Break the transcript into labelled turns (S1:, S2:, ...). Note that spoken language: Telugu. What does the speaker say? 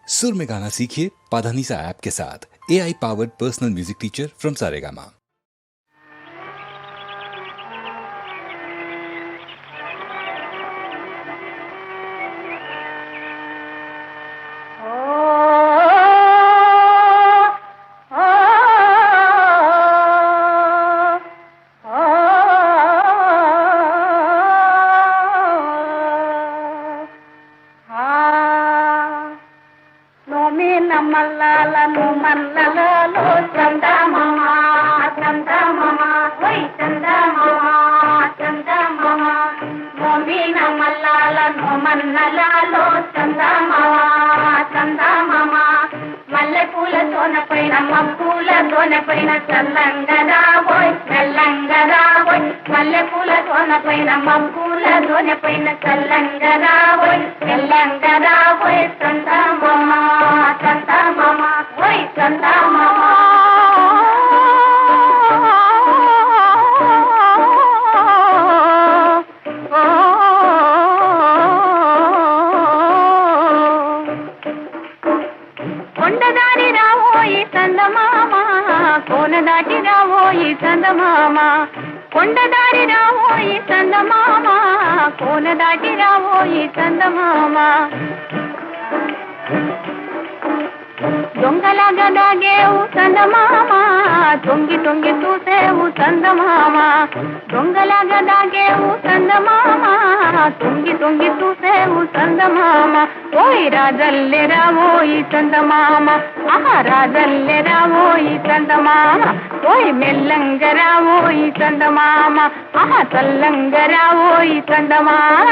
S1: सुर में गाना सीखिए पाधानीसा ऐप के साथ। AI powered personal music teacher from Saregama.
S2: మల్లాలను మల్లలలో చందమామ చందమామ ఓయ్ చందమామ చందమామ మోమిన మల్లాలను మన్నలలో చందమామ చందమామ మల్లె పూల తోన పైన మబ్బుల తోన పైన చల్లంగరా ఓయ్ చల్లంగరా ఓయ్ మల్లె పూల తోన పైన మబ్బుల తోన పైన చల్లంగరా ఓయ్ చల్లంగరా ఓయ్ చందమామ చందమామ ఓయ్ చందమామ కొండదారి రావోయి చందమామ కోన దాటి రావోయి చందమామ కొండదారి రావోయి చందమామ కోన దాటి రావోయి చందమామ దొంగలాగా దాగేవు చందమామ తొంగి తొంగి చూసేవు చందమామ దొంగలాగా దాగేవు చందమామ తొంగి తొంగి చూసేవు చందమామ ఓయ్ రాజల్లె రావోయి చందమామ ఆహా రాజల్లె రావోయి చందమామ ఓయ్ మెల్లంగ రావోయి చందమామ ఆహా చల్లంగ రావోయి చందమామ